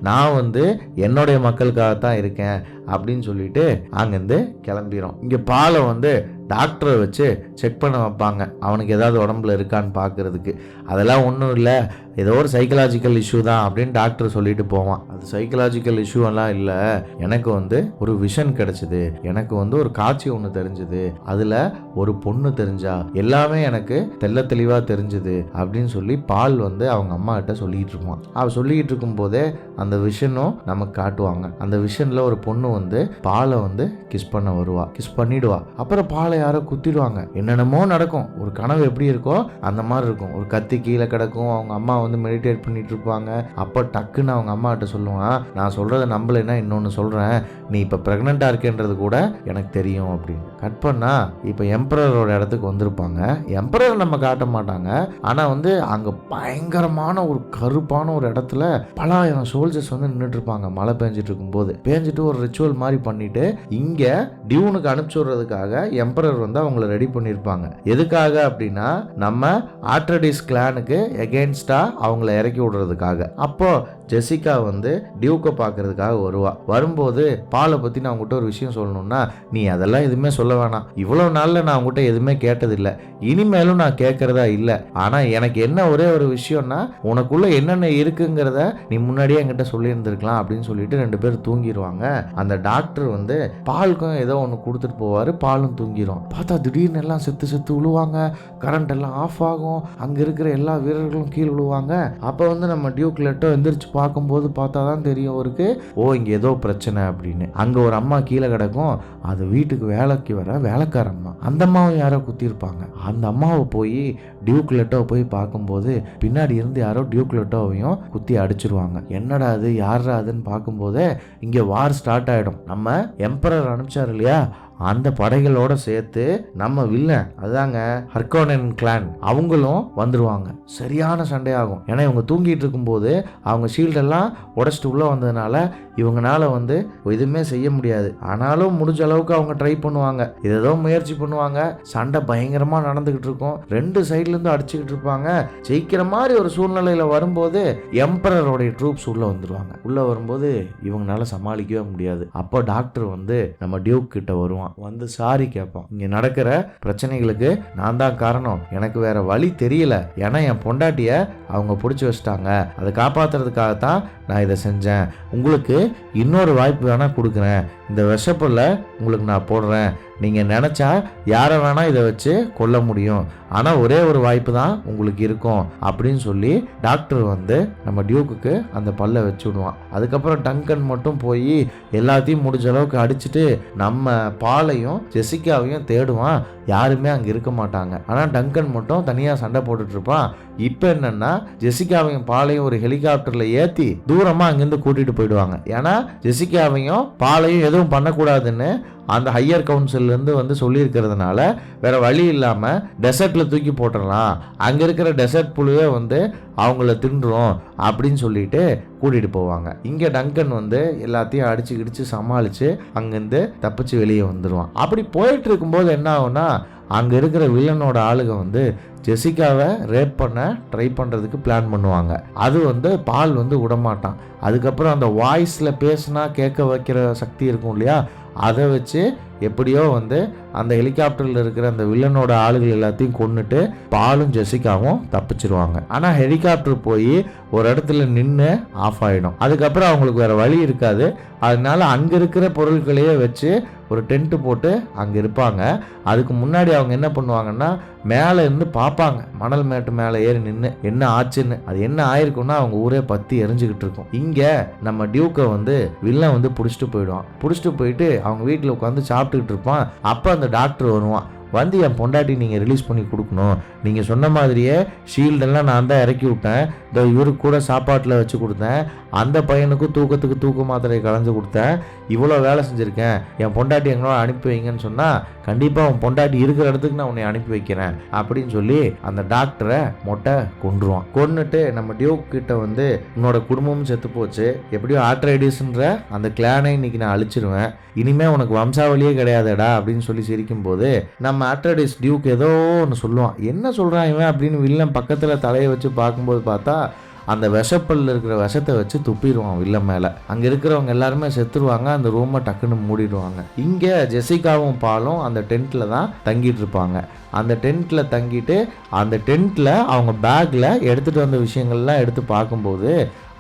Speaker 1: நான் வந்து என்னுடைய மக்களுக்காகத்தான் இருக்கேன் அப்படின்னு சொல்லிட்டு அங்கேருந்து கிளம்பிடும். இங்கே பாலை வந்து டாக்டரை வச்சு செக் பண்ண வைப்பாங்க, அவனுக்கு ஏதாவது உடம்புல இருக்கான்னு பார்க்கறதுக்கு. அதெல்லாம் ஒன்றும் இல்லை, ஏதோ ஒரு சைக்கலாஜிக்கல் இஷ்யூ தான் அப்படின்னு டாக்டர் சொல்லிட்டு போவான். அது சைக்கலாஜிக்கல் இஷ்யூ எல்லாம் இல்லை, எனக்கு வந்து ஒரு விஷன் கிடைச்சிது, எனக்கு வந்து ஒரு காட்சி ஒன்று தெரிஞ்சுது, அதில் ஒரு பொண்ணு தெரிஞ்சா, எல்லாமே எனக்கு தெள்ள தெளிவாக தெரிஞ்சுது அப்படின்னு சொல்லி பால் வந்து அவங்க அம்மா கிட்ட சொல்லிக்கிட்டு இருப்பான். அவள் சொல்லிக்கிட்டு இருக்கும் போதே அந்த விஷனும் நமக்கு காட்டுவாங்க. அந்த விஷனில் ஒரு பொண்ணு வந்து பாலை வந்து கிஸ் பண்ண வருவா, கிஸ் பண்ணிடுவா. அப்புறம் பாலை யாரோ குத்திடுவாங்க, என்னென்னமோ நடக்கும். ஒரு கனவு எப்படி இருக்கோ அந்த மாதிரி இருக்கும். ஒரு கத்தி கீழே கிடக்கும், அவங்க அம்மா வந்து மெடிடேட் பண்ணிட்டு இருப்பாங்க. அப்போ டக்குன்னு அவங்க அம்மா கிட்ட சொல்லுவான், நான் சொல்றதை நம்பலைன்னா இன்னொன்று சொல்றேன், நீ இப்போ பிரெக்னெண்டா இருக்கேன்றது கூட எனக்கு தெரியும் அப்படின்னு. கட் பண்ணா இப்போ எம்பரரோட இடத்துக்கு வந்திருப்பாங்க. எம்பரர் நம்ம காட்ட மாட்டாங்க, ஆனால் வந்து அங்கே பயங்கரமான ஒரு கருப்பான ஒரு இடத்துல பல ஆயிரம் சோல்ஜர்ஸ் வந்து நின்றுட்டு இருப்பாங்க. மழை பெஞ்சிட்டு இருக்கும் போது பேஞ்சிட்டு ஒரு ரிச்சுவல் மாதிரி பண்ணிட்டு இங்க டியூனுக்கு அனுப்பிச்சு விடுறதுக்காக எம்பரர் வந்து அவங்கள ரெடி பண்ணியிருப்பாங்க. எதுக்காக அப்படின்னா நம்ம ஆட்ரடிஸ் கிளானுக்கு எகெயின்ஸ்டா அவங்கள இறக்கி விடுறதுக்காக. அப்போ ஜெசிகா வந்து டியூக்கை பார்க்கறதுக்காக வருவா. வரும்போது பாலை பற்றி நான் உங்ககிட்ட ஒரு விஷயம் சொல்லணும்னா, நீ அதெல்லாம் எதுவுமே சொல்ல வேணாம், இவ்வளோ நாளில் நான் உங்ககிட்ட எதுவுமே கேட்டதில்லை, இனிமேலும் நான் கேட்கறதா இல்லை, ஆனால் எனக்கு என்ன ஒரே ஒரு விஷயம்னா உனக்குள்ள என்னென்ன இருக்குங்கிறத நீ முன்னாடியே என்கிட்ட சொல்லியிருந்திருக்கலாம் அப்படின்னு சொல்லிட்டு 2 பேர் தூங்கிடுவாங்க. அந்த டாக்டர் வந்து பாலுக்கும் ஏதோ ஒன்று கொடுத்துட்டு போவார், பாலும் தூங்கிடும். பார்த்தா திடீர்னு எல்லாம் செத்து விழுவாங்க, கரண்ட் எல்லாம் ஆஃப் ஆகும், அங்கே இருக்கிற எல்லா வீரர்களும் கீழே விழுவாங்க. அப்போ வந்து நம்ம டியூக் லெட்டோ எந்திரிச்சு பார்க்கும்போது பார்த்தா தான் தெரியும் அவருக்கு, ஓ இங்கே ஏதோ பிரச்சனை அப்படின்னு. அங்கே ஒரு அம்மா கீழே கிடக்கும், அது வீட்டுக்கு வேலைக்கு வர வேலைக்கார அம்மா. அந்த அம்மாவை யாரோ குத்திருப்பாங்க. அந்த அம்மாவை போய் டியூக் லெட்டோவை போய் பார்க்கும்போது பின்னாடி இருந்து யாரோ டியூக் லெட்டோவையும் குத்தி அடிச்சிருவாங்க. என்னடா அது, யாரா அதுன்னு பார்க்கும்போதே இங்கே வார் ஸ்டார்ட் ஆகிடும். நம்ம எம்பரர் அனுப்பிச்சார் இல்லையா, அந்த படைகளோட சேர்த்து நம்ம வில்லன் அதாங்க ஹர்கோனன் கிளான் அவங்களும் வந்துருவாங்க. சரியான சண்டையாகும். ஏன்னா இவங்க தூங்கிட்டு இருக்கும்போது அவங்க ஷீல்டெல்லாம் உடச்சிட்டு உள்ள வந்ததுனால இவங்கனால வந்து எதுவுமே செய்ய முடியாது. ஆனாலும் முடிஞ்ச அளவுக்கு அவங்க ட்ரை பண்ணுவாங்க, ஏதோ முயற்சி பண்ணுவாங்க. சண்டை பயங்கரமா நடந்துகிட்டு இருக்கும், 2 சைட்ல இருந்து அடிச்சுக்கிட்டு இருப்பாங்க. ஜெயிக்கிற மாதிரி ஒரு சூழ்நிலையில வரும்போது எம்பரரோடைய ட்ரூப்ஸ் உள்ள வந்துருவாங்க. உள்ள வரும்போது இவங்கனால சமாளிக்கவே முடியாது. அப்போ டாக்டர் வந்து நம்ம டியூக் கிட்ட வருவான், வந்து சாரி கேட்பான், இங்க நடக்கிற பிரச்சனைகளுக்கு நான் தான் காரணம், எனக்கு வேற வழி தெரியல, ஏன்னா என் பொண்டாட்டிய அவங்க பிடிச்சி வச்சிட்டாங்க, அதை காப்பாத்துறதுக்காகத்தான் நான் இதை செஞ்சேன், உங்களுக்கு இன்னொரு வாய்ப்பு வேணா கொடுக்குறேன், இந்த விஷப்பல்ல உங்களுக்கு நான் போடுறேன், நீங்கள் நினச்சா யாரை வேணால் இதை வச்சு கொல்ல முடியும், ஆனால் ஒரே ஒரு வாய்ப்பு தான் உங்களுக்கு இருக்கும் அப்படின்னு சொல்லி டாக்டர் வந்து நம்ம டியூக்குக்கு அந்த பல்லை வச்சு விடுவான். அதுக்கப்புறம் டங்கன் மட்டும் போய் எல்லாத்தையும் முடிஞ்ச அளவுக்கு அடிச்சுட்டு நம்ம பாலையும் ஜெசிகாவையும் தேடுவான். யாருமே அங்கே இருக்க மாட்டாங்க. ஆனால் டங்கன் மட்டும் தனியாக சண்டை போட்டுட்டு இருப்பான். இப்போ என்னன்னா ஜெசிகாவையும் பாலையும் ஒரு ஹெலிகாப்டரில் ஏற்றி தூரமாக அங்கேருந்து கூட்டிகிட்டு போயிடுவாங்க. ஏன்னா ஜெசிகாவையும் பாலையும் எதுவும் பண்ணக்கூடாதுன்னு அந்த ஹையர் கவுன்சில் இருந்து வந்து சொல்லியிருக்கிறதுனால வேற வழி இல்லாமல் டெசர்ட்டில் தூக்கி போட்டுடலாம், அங்கே இருக்கிற டெசர்ட் புழுவே வந்து அவங்கள தின்றும் அப்படின்னு சொல்லிட்டு கூட்டிகிட்டு போவாங்க. இங்கே டங்கன் வந்து எல்லாத்தையும் அடிச்சு கிடிச்சு சமாளித்து அங்கேருந்து தப்பிச்சு வெளியே வந்துடுவான். அப்படி போயிட்டு இருக்கும்போது என்ன ஆகும்னா, அங்கே இருக்கிற வில்லனோட ஆளுங்க வந்து ஜெசிகாவை ரேப் பண்ண ட்ரை பண்ணுறதுக்கு பிளான் பண்ணுவாங்க. அது வந்து பால் வந்து விடமாட்டான். அதுக்கப்புறம் அந்த வாய்ஸில் பேசினா கேட்க வைக்கிற சக்தி இருக்கும் இல்லையா, அதை வச்சு எப்படியோ வந்து அந்த ஹெலிகாப்டரில் இருக்கிற அந்த வில்லனோட ஆளுகள் எல்லாத்தையும் கொன்னுட்டு பாலும் ஜெசிகாவும் தப்பிச்சிருவாங்க. ஆனால் ஹெலிகாப்டர் போய் ஒரு இடத்துல நின்று ஆஃப் ஆகிடும். அதுக்கப்புறம் அவங்களுக்கு வேறு வழி இருக்காது. அதனால அங்கே இருக்கிற பொருட்களையே வச்சு ஒரு டென்ட்டு போட்டு அங்கே இருப்பாங்க. அதுக்கு முன்னாடி அவங்க என்ன பண்ணுவாங்கன்னா, மேலே இருந்து பார்ப்பாங்க, மணல் மேட்டு மேலே ஏறி நின்று என்ன ஆச்சுன்னு. அது என்ன ஆயிருக்குன்னா அவங்க ஊரே பற்றி எரிஞ்சுக்கிட்டு இருக்கும். இங்கே நம்ம டியூக்கை வந்து வில்லன் வந்து பிடிச்சிட்டு போயிடுவான். பிடிச்சிட்டு போயிட்டு அவங்க வீட்டில் உட்காந்து சாப்பிட்டுக்கிட்டு இருப்பான். அப்போ அந்த டாக்டர் வருவான். வந்து என் பொண்டாட்டி நீங்கள் ரிலீஸ் பண்ணி கொடுக்கணும், நீங்கள் சொன்ன மாதிரியே ஷீல்டெல்லாம் நான் தான் இறக்கி விட்டேன், இந்த இவருக்கு கூட சாப்பாட்டில் வச்சு கொடுத்தேன், அந்த பையனுக்கும் தூக்கத்துக்கு தூக்க மாத்திரை கலந்து கொடுத்தேன், இவ்வளோ வேலை செஞ்சுருக்கேன், என் பொண்டாட்டி எங்களோட அனுப்பி வைங்கன்னு சொன்னால் கண்டிப்பாக உன் பொண்டாட்டி இருக்கிற இடத்துக்கு நான் உன்னை அனுப்பி வைக்கிறேன் அப்படின்னு சொல்லி அந்த டாக்டரை மொட்டை கொன்றுவான். கொன்னுட்டு நம்ம டியூக் கிட்ட வந்து உன்னோட குடும்பமும் செத்து போச்சு, எப்படியோ ஆர்ட்ரைடிஸ்ன்ற அந்த கிளானை இன்னைக்கு நான் அழிச்சிருவேன், இனிமே உனக்கு வம்சாவளியே கிடையாதுடா அப்படின்னு சொல்லி சிரிக்கும்போது நம்ம ஆர்ட்ரைடிஸ் டியூக் ஏதோ ஒன்று சொல்லுவான். என்ன சொல்கிறான் இவன் அப்படின்னு வில்லன் பக்கத்தில் தலையை வச்சு பார்க்கும்போது பார்த்தா அந்த விஷப்பல்ல இருக்கிற விஷத்தை வச்சு துப்பிடுவான் வில்லன் மேலே. அங்கே இருக்கிறவங்க எல்லாருமே செத்துருவாங்க. அந்த ரூமை டக்குன்னு மூடிடுவாங்க. இங்கே ஜெசிகாவும் பாலும் அந்த டென்ட்டில் தான் தங்கிட்டு இருப்பாங்க. அந்த டென்ட்டில் தங்கிட்டு அந்த டென்ட்டில் அவங்க பேக்கில் எடுத்துகிட்டு வந்த விஷயங்கள்லாம் எடுத்து பார்க்கும்போது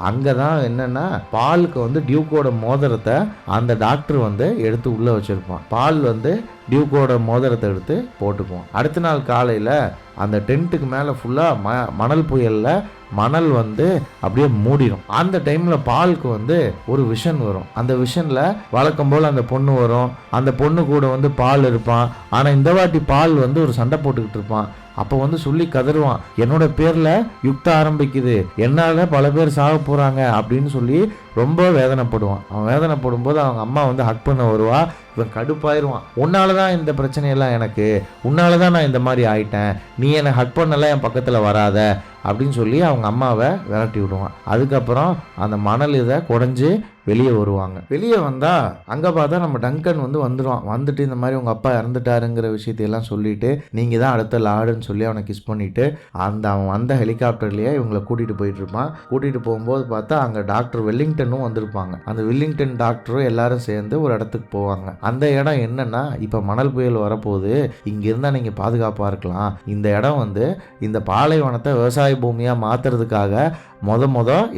Speaker 1: அங்கே தான் என்னென்னா, பாலுக்கு வந்து டியூக்கோட மோதிரத்தை அந்த டாக்டர் வந்து எடுத்து உள்ளே வச்சுருப்பான். பால் வந்து டியூக்கோட மோதிரத்தை எடுத்து போட்டுக்குவோம். அடுத்த நாள் காலையில் அந்த டென்ட்டுக்கு மேலே ஃபுல்லாக மணல் புயலில் மணல் வந்து அப்படியே மூடிடும். அந்த டைமில் பாலுக்கு வந்து ஒரு விஷன் வரும். அந்த விஷனில் வழக்கம் போல் அந்த பொண்ணு வரும். அந்த பொண்ணு கூட வந்து பால் இருப்பான். ஆனால் இந்த வாட்டி பால் வந்து ஒரு சண்டை போட்டுக்கிட்டு இருப்பான். அப்போ வந்து சொல்லி கதறுவான், என்னோட பேரில் யுத்தம் ஆரம்பிக்குது, என்னால் பல பேர் சாக போகிறாங்க அப்படின்னு சொல்லி ரொம்ப வேதனைப்படுவான். அவன் வேதனைப்படும் போது அவங்க அம்மா வந்து ஹக் பண்ண வருவா. இவன் கடுப்பாயிருவான், உன்னால தான் இந்த பிரச்சனையெல்லாம் எனக்கு, உன்னால தான் நான் இந்த மாதிரி ஆயிட்டேன், நீ என்னை ஹக் பண்ணலாம், என் பக்கத்தில் வராத அப்படின்னு சொல்லி அவங்க அம்மாவை விரட்டி விடுவான். அதுக்கப்புறம் அந்த மணல் இதை குடஞ்சி வெளியே வருவாங்க. வெளியே வந்தால் அங்கே பார்த்தா நம்ம டங்கன் வந்து வந்துடுவான். வந்துட்டு இந்த மாதிரி உங்கள் அப்பா இறந்துட்டாருங்கிற விஷயத்தையெல்லாம் சொல்லிவிட்டு நீங்கள் தான் அடுத்த லாடுன்னு சொல்லி அவனை கிஸ் பண்ணிவிட்டு அவன் வந்த ஹெலிகாப்டர்லேயே இவங்களை கூட்டிகிட்டு போயிட்டுருப்பான். கூட்டிகிட்டு போகும்போது பார்த்தா அங்கே டாக்டர் வெல்லிங்டனும் வந்திருப்பாங்க. அந்த வெல்லிங்டன் டாக்டரும் எல்லாரும் சேர்ந்து ஒரு இடத்துக்கு போவாங்க. அந்த இடம் என்னன்னா, இப்போ மணல் புயல் வரப்போகுது, இங்கே இருந்தால் நீங்கள் பாதுகாப்பாக இருக்கலாம், இந்த இடம் வந்து இந்த பாலைவனத்தை விவசாய பூமியாக மாற்றுறதுக்காக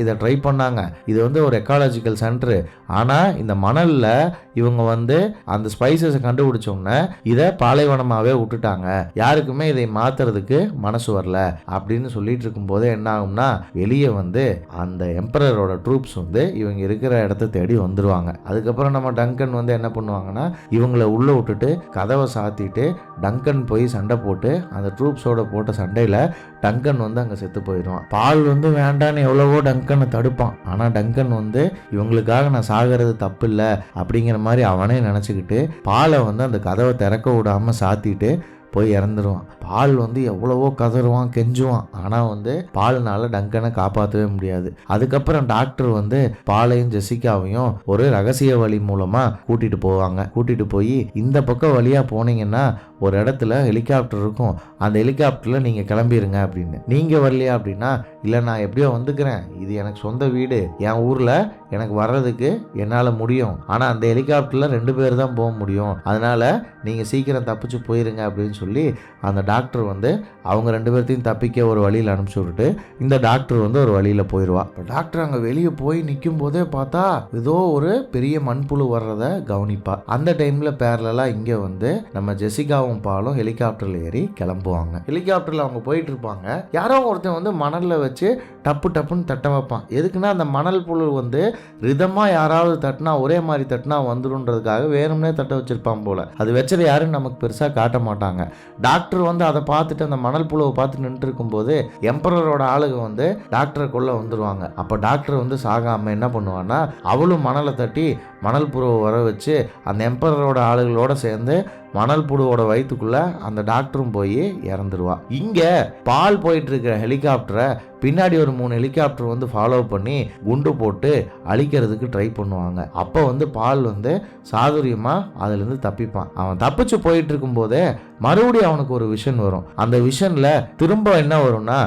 Speaker 1: இதை ட்ரை பண்ணாங்க. இது வந்து ஒரு எக்காலஜிக்கல் சென்டரு. ஆனால் இந்த மணலில் இவங்க வந்து அந்த ஸ்பைசஸை கண்டுபிடிச்சோன்னே இதை பாலைவனமாகவே விட்டுட்டாங்க, யாருக்குமே இதை மாற்றுறதுக்கு மனசு வரல அப்படின்னு சொல்லிட்டு இருக்கும்போதே என்ன ஆகும்னா, வெளியே வந்து அந்த எம்பரரோட ட்ரூப்ஸ் வந்து இவங்க இருக்கிற இடத்த தேடி வந்துடுவாங்க. அதுக்கப்புறம் நம்ம டங்கன் வந்து என்ன பண்ணுவாங்கன்னா, இவங்களை உள்ளே விட்டுட்டு கதவை சாத்திட்டு டங்கன் போய் சண்டை போட்டு அந்த ட்ரூப்ஸோட போட்ட சண்டையில் டங்கன் வந்து அங்கே செத்து போயிடுவான். பால் வந்து வேண்டான்னு எவ்வளவோ டங்கனை தடுப்பான். ஆனால் டங்கன் வந்து இவங்களுக்காக நான் சாகிறது தப்பு இல்லை அப்படிங்கிற மாதிரி அவனே நினச்சிக்கிட்டு பாலை வந்து அந்த கதவை திறக்க விடாமல் சாத்திட்டு போய் இறந்துருவான். பால் வந்து எவ்வளவோ கதறுவான், கெஞ்சுவான். ஆனால் வந்து பால்னால டங்கனை காப்பாற்றவே முடியாது. அதுக்கப்புறம் டாக்டர் வந்து பாலையும் ஜெசிகாவையும் ஒரு ரகசிய வழி மூலமாக கூட்டிகிட்டு போவாங்க. கூட்டிகிட்டு போய் இந்த பக்கம் வழியாக போனீங்கன்னா ஒரு இடத்துல ஹெலிகாப்டர் இருக்கும், அந்த ஹெலிகாப்டரில் நீங்கள் கிளம்பிடுங்க அப்படின்னு. நீங்கள் வரலையா அப்படின்னா, இல்லை நான் எப்படியோ வந்துக்கிறேன், இது எனக்கு சொந்த வீடு, என் ஊரில் எனக்கு வர்றதுக்கு என்னால் முடியும், ஆனால் அந்த ஹெலிகாப்டரில் 2 பேர் தான் போக முடியும், அதனால் நீங்கள் சீக்கிரம் தப்பிச்சு போயிருங்க அப்படின்னு சொல்லி அந்த டாக்டர் வந்து அவங்க 2 பேர்த்தையும் தப்பிக்க ஒரு வழியில் அனுப்பிச்சி விட்டுட்டு இந்த டாக்டர் வந்து ஒரு வழியில் போயிடுவா. இப்போ டாக்டர் அங்கே வெளியே போய் நிற்கும் போதே பார்த்தா ஏதோ ஒரு பெரிய மண்புழு வர்றதை கவனிப்பா. அந்த டைமில் பேரலாம் இங்கே வந்து நம்ம ஜெசிகாவும் பாலும் ஹெலிகாப்டரில் ஏறி கிளம்புவாங்க. ஹெலிகாப்டரில் அவங்க போயிட்டு இருப்பாங்க. யாரோ ஒருத்தன் வந்து மணலில் வச்சு டப்பு டப்புன்னு தட்ட வைப்பான். எதுக்குன்னா அந்த மணல் புழு வந்து ரிதமாக யாராவது தட்டினா ஒரே மாதிரி தட்டினா வந்துடுன்றதுக்காக வேணும்னே தட்ட வச்சிருப்பான் போல. அது வச்சது யாருன்னு நமக்கு பெருசாக காட்ட மாட்டாங்க. டாக்டர் வந்து அதை பார்த்துட்டு அந்த மணல் புழுவை பார்த்து நின்று இருக்கும்போது எம்பரரோட ஆளுங்க வந்து டாக்டரை கொள்ள வந்துடுவாங்க. அப்போ டாக்டர் வந்து சாகாமல் என்ன பண்ணுவான்னா, அவளும் மணலை தட்டி மணல் புழுவை வர வச்சு அந்த எம்பரரோட ஆளுகளோடு சேர்ந்து மணல் புழுவோட வயிற்றுக்குள்ள அந்த டாக்டரும் போய் இறந்துருவா. இங்க பால் போயிட்டு இருக்கிற ஹெலிகாப்டரை பின்னாடி ஒரு 3 ஹெலிகாப்டர் வந்து ஃபாலோ பண்ணி குண்டு போட்டு அழிக்கிறதுக்கு ட்ரை பண்ணுவாங்க. அப்போ வந்து பால் வந்து சாதுரியமா அதுலேருந்து தப்பிப்பான். அவன் தப்பிச்சு போயிட்டு இருக்கும் போதே மறுபடியும் அவனுக்கு ஒரு விஷன் வரும். அந்த விஷன்ல திரும்ப என்ன வரும்னா,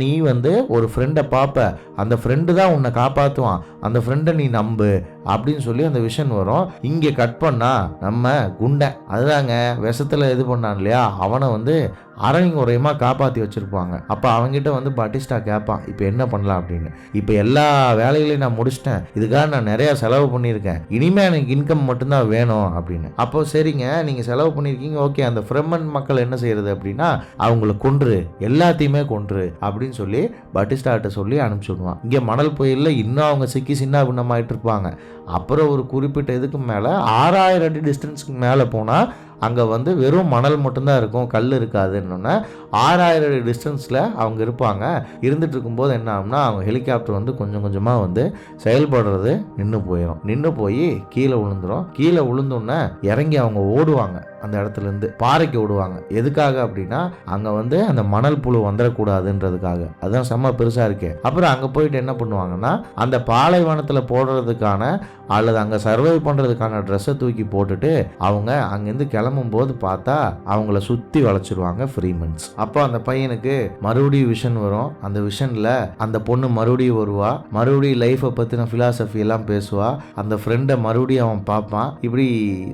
Speaker 1: நீ வந்து ஒரு ஃப்ரெண்டை பார்ப்ப, அந்த ஃப்ரெண்டு தான் உன்னை காப்பாற்றுவான், அந்த ஃப்ரெண்டை நீ நம்பு அப்படின்னு சொல்லி அந்த விஷன் வரும். இங்கே கட் பண்ணா நம்ம குண்டன் அதுதாங்க விஷத்தில் இது பண்ணான் இல்லையா, அவனை வந்து அரணிங்க உரையமா காப்பாற்றி வச்சுருப்பாங்க. அப்போ அவங்ககிட்ட வந்து பாட்டிஸ்டா கேட்பான், இப்போ என்ன பண்ணலாம் அப்படின்னு. இப்போ எல்லா வேலைகளையும் நான் முடிச்சிட்டேன், இதுக்காக நான் நிறையா செலவு பண்ணியிருக்கேன், இனிமேல் எனக்கு இன்கம் மட்டும்தான் வேணும் அப்படின்னு. அப்போ சரிங்க, நீங்கள் செலவு பண்ணியிருக்கீங்க, ஓகே, அந்த ஃப்ரெமன் மக்கள் என்ன செய்யறது அப்படின்னா, அவங்கள கொன்று, எல்லாத்தையுமே கொன்று அப்படின்னு சொல்லி பாட்டிஸ்டாட்ட சொல்லி அனுப்பிச்சி விடுவான். இங்கே மணல் புயலில் இன்னும் அவங்க சிக்கி சின்ன பின்னமாயிட்டு இருப்பாங்க. அப்புறம் ஒரு குறிப்பிட்ட இதுக்கு மேலே 6000 அடி டிஸ்டன்ஸுக்கு மேலே போனால் அங்கே வந்து வெறும் மணல் மட்டும்தான் இருக்கும், கல் இருக்காதுன்னு 6000 அடி டிஸ்டன்ஸில் அவங்க இருப்பாங்க. இருந்துட்டு இருக்கும்போது என்ன ஆகும்னா, அவங்க ஹெலிகாப்டர் வந்து கொஞ்சம் கொஞ்சமாக வந்து செயல்படுறது நின்று போயிடும். நின்று போய் கீழே விழுந்துடும். கீழே விழுந்தோன்னே இறங்கி அவங்க ஓடுவாங்க, அந்த இடத்துலேருந்து பாறைக்கு ஓடுவாங்க. எதுக்காக அப்படின்னா, அங்கே வந்து அந்த மணல் புழு வந்துடக்கூடாதுன்றதுக்காக. அதுதான் செம்ம பெருசாக இருக்கு. அப்புறம் அங்கே போயிட்டு என்ன பண்ணுவாங்கன்னா, அந்த பாலைவனத்தில் போடுறதுக்கான அல்லது அங்கே சர்வை பண்ணுறதுக்கான ட்ரெஸ்ஸை தூக்கி போட்டுட்டு அவங்க அங்கேருந்து கிளம்பும் போது பார்த்தா அவங்கள சுற்றி வளைச்சிருவாங்க ஃப்ரீமன்ஸ். அப்போ அந்த பையனுக்கு மறுபடியும் விஷன் வரும். அந்த விஷனில் அந்த பொண்ணு மறுபடியும் வருவா, மறுபடியும் லைஃப்பை பற்றின ஃபிலாசபி எல்லாம் பேசுவா. அந்த ஃப்ரெண்டை மறுபடியும் அவன் பார்ப்பான். இப்படி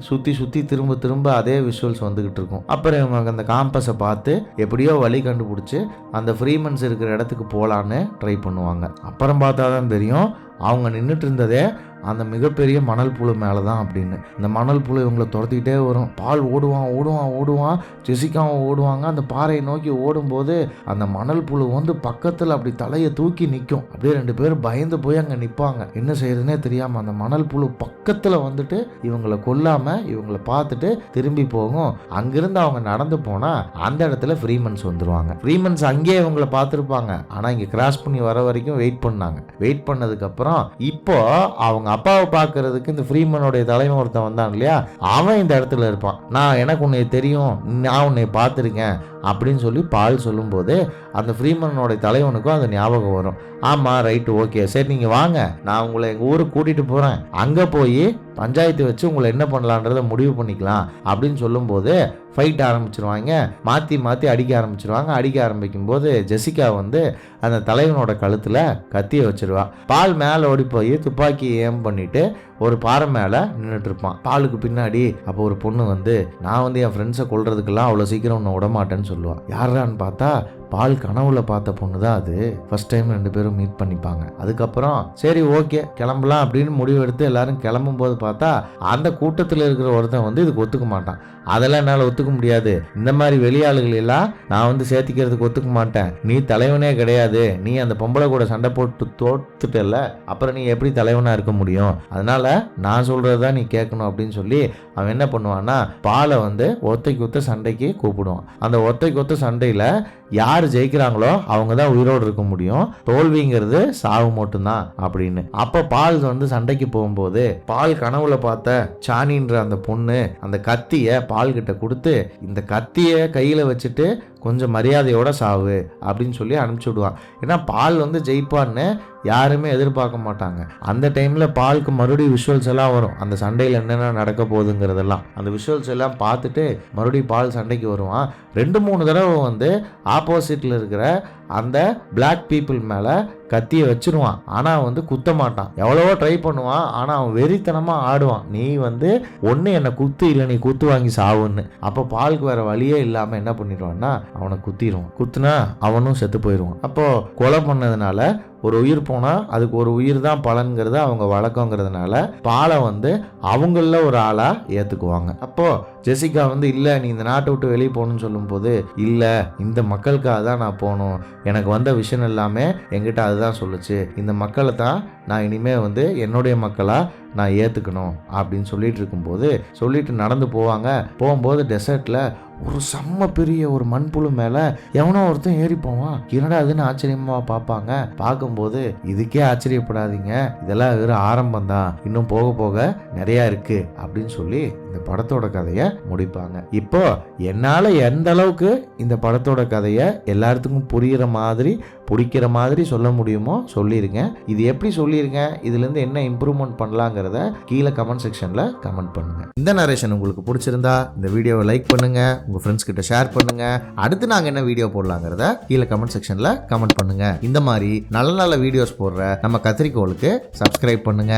Speaker 1: சுற்றி சுற்றி திரும்ப திரும்ப அதே விஷுவல்ஸ் வந்துகிட்டு இருக்கும். அப்புறம் இவங்க அந்த காம்பஸை பார்த்து எப்படியோ வழி கண்டுபிடிச்சி அந்த ஃப்ரீமன்ஸ் இருக்கிற இடத்துக்கு போகலான்னு ட்ரை பண்ணுவாங்க. அப்புறம் பார்த்தா தான் தெரியும் அவங்க நின்றுட்டு இருந்ததே அந்த மிகப்பெரிய மணல் புழு மேலே தான் அப்படின்னு. இந்த மணல் புழு இவங்களை துரத்திக்கிட்டே வரும். பால் ஓடுவான், ஜெசிகாவும் ஓடுவாங்க. அந்த பாறையை நோக்கி ஓடும்போது அந்த மணல் புழு வந்து பக்கத்தில் அப்படி தலையை தூக்கி நிற்கும். அப்படியே 2 பேரும் பயந்து போய் அங்கே நிற்பாங்க. என்ன செய்யறதுனே தெரியாமல் அந்த மணல் புழு பக்கத்தில் வந்துட்டு இவங்களை கொல்லாமல் இவங்களை பார்த்துட்டு திரும்பி போகும். அங்கிருந்து அவங்க நடந்து போனால் அந்த இடத்துல ஃப்ரீமன்ஸ் வந்துருவாங்க. ஃப்ரீமன்ஸ் அங்கேயே இவங்களை பார்த்துருப்பாங்க. ஆனால் இங்கே கிராஸ் பண்ணி வர வரைக்கும் வெயிட் பண்ணாங்க. வெயிட் பண்ணதுக்கப்புறம் இப்போ அவங்க அப்பாவை பார்க்கறதுக்கு இந்த ஃப்ரீமனுடைய தலைமை ஒருத்தன் வந்தான் இல்லையா, அவன் இந்த இடத்துல இருப்பான். எனக்கு உன்னை தெரியும், நான் உன்னை பார்த்துருக்கேன் அப்படின்னு சொல்லி பால் சொல்லும்போது அந்த ஃப்ரீமனோட தலைவனுக்கும் அந்த ஞாபகம் வரும். ஆமாம், ரைட்டு, ஓகே, சரி நீங்கள் வாங்க, நான் உங்களை எங்கள் ஊருக்கு கூட்டிகிட்டு போகிறேன், அங்கே போய் பஞ்சாயத்து வச்சு உங்களை என்ன பண்ணலான்றதை முடிவு பண்ணிக்கலாம் அப்படின்னு சொல்லும்போது ஃபைட் ஆரம்பிச்சிருவாங்க. மாற்றி அடிக்க ஆரம்பிச்சிருவாங்க. அடிக்க ஆரம்பிக்கும் போது ஜெசிகா வந்து அந்த தலைவனோட கழுத்தில் கத்தியை வச்சிருவா. பால் மேலே ஓடி போய் துப்பாக்கி ஏம் பண்ணிட்டு ஒரு பாறை மேலே நின்றுட்டு இருப்பான். பாலுக்கு பின்னாடி அப்போ ஒரு பொண்ணு வந்து, நான் வந்து என் ஃப்ரெண்ட்ஸை கொல்றதுக்கெல்லாம் அவ்வளோ சீக்கிரம் உன்னை விடமாட்டேன்னு சொல்லுவாள். யாரான்னு பார்த்தா பால் கனவுல பார்த்த பொண்ணு தான் அது. ஃபர்ஸ்ட் டைம் 2 பேரும் மீட் பண்ணிப்பாங்க. அதுக்கப்புறம் சரி ஓகே கிளம்பலாம் அப்படின்னு முடிவெடுத்து எல்லாரும் கிளம்பும் போது பார்த்தா அந்த கூட்டத்தில் இருக்கிற ஒருத்தன் வந்து இதுக்கு ஒத்துக்க மாட்டான். அதெல்லாம் என்னால் ஒத்துக்க முடியாது, இந்த மாதிரி வெளியாளுகள் எல்லாம் நான் வந்து சேர்த்திக்கிறதுக்கு ஒத்துக்க மாட்டேன், நீ தலைவனே கிடையாது, நீ அந்த பொம்பளை கூட சண்டை போட்டு தோத்துட்டல, அப்புறம் நீ எப்படி தலைவனாக இருக்க முடியும், அதனால நான் சொல்கிறதான் நீ கேட்கணும் அப்படின்னு சொல்லி அவன் என்ன பண்ணுவான்னா பாலை வந்து ஒத்தைக்கு ஒத்த சண்டைக்கு கூப்பிடுவான். அந்த ஒத்தைக்கு ஒத்த சண்டையில் யார் ஜெயிக்கிறாங்களோ அவங்க தான் உயிரோடு இருக்க முடியும், தோல்விங்கிறது சாவு மட்டும்தான் அப்படின்னு. அப்போ பால் வந்து சண்டைக்கு போகும்போது பால் கனவுல பார்த்த சாணின்ற அந்த பொண்ணு அந்த கத்தியை பால் கிட்ட கொடுத்து, இந்த கத்தியை கையில் வச்சுட்டு கொஞ்சம் மரியாதையோட சாவு அப்படின்னு சொல்லி அனுப்பிச்சி விடுவான். ஏன்னா பால் வந்து ஜெயிப்பான்னு யாருமே எதிர்பார்க்க மாட்டாங்க. அந்த டைமில் பாலுக்கு மறுபடியும் விஷுவல்ஸ் எல்லாம் வரும், அந்த சண்டையில் என்னென்ன நடக்க போகுதுங்கிறதெல்லாம். அந்த விஷுவல்ஸ் எல்லாம் பார்த்துட்டு மறுபடியும் பால் சண்டைக்கு வருவான். 2-3 தடவை வந்து ஆப்போசிட்டில் இருக்கிற அந்த பிளாக் பீப்புள் மேலே கத்தியை வச்சிருவான். ஆனால் வந்து குத்த மாட்டான். எவ்வளவோ ட்ரை பண்ணுவான், ஆனால் அவன் வெறித்தனமாக ஆடுவான், நீ வந்து ஒன்று என்னை குத்து, இல்லை நீ குத்து வாங்கி சாவுன்னு. அப்போ பாலுக்கு வேற வழியே இல்லாமல் என்ன பண்ணிடுவான்னா அவனை குத்திடுவான். குத்துனா அவனும் செத்து போயிடுவான். அப்போது கொலை பண்ணதுனால ஒரு உயிர் போனால் அதுக்கு ஒரு உயிர் தான் பலன்கிறது அவங்க வழக்கங்கிறதுனால பாலை வந்து அவங்கள ஒரு ஆளாக ஏற்றுக்குவாங்க. அப்போது ஜெசிகா வந்து இல்லை நீ இந்த நாட்டை விட்டு வெளியே போகணும்னு சொல்லும்போது, இல்லை இந்த மக்களுக்காக தான் நான் போகணும், எனக்கு வந்த விஷயம் எல்லாமே என்கிட்ட அதுதான் சொல்லுச்சு, இந்த மக்களை தான் நான் இனிமேல் வந்து என்னுடைய மக்களாக நான் ஏற்றுக்கணும் அப்படின்னு சொல்லிட்டு இருக்கும்போது சொல்லிட்டு நடந்து போவாங்க. போகும்போது டெசர்ட்டில் ஒரு செம்ம பெரிய ஒரு மண்புழு மேலே எவனோ ஒருத்தன் ஏறி போவான். என்னடா அதுன்னு ஆச்சரியமா பார்ப்பாங்க. பார்க்கும்போது இதுக்கே ஆச்சரியப்படாதீங்க, இதெல்லாம் வெறும் ஆரம்பம் தான், இன்னும் போக போக நிறைய இருக்கு அப்படின்னு சொல்லி இந்த படத்தோட கதையை முடிப்பாங்க. இப்போ என்னால் எந்த அளவுக்கு இந்த படத்தோட கதையை எல்லாத்துக்கும் புரிகிற மாதிரி பிடிக்கிற மாதிரி சொல்ல முடியுமோ சொல்லிருங்க. இது எப்படி சொல்லிருங்க, இதுலேருந்து என்ன இம்ப்ரூவ்மெண்ட் பண்ணலாங்கிறத கீழே கமெண்ட் செக்ஷனில் கமெண்ட் பண்ணுங்க. இந்த நரேஷன் உங்களுக்கு பிடிச்சிருந்தா இந்த வீடியோவை லைக் பண்ணுங்க, உங்கள் ஃப்ரெண்ட்ஸ் கிட்ட ஷேர் பண்ணுங்க. அடுத்து நாங்கள் என்ன வீடியோ போடலாங்கிறத கீழே கமெண்ட் செக்ஷனில் கமெண்ட் பண்ணுங்க. இந்த மாதிரி நல்ல நல்ல வீடியோஸ் போடுற நம்ம கத்திரிக்கோளுக்கு சப்ஸ்கிரைப் பண்ணுங்க.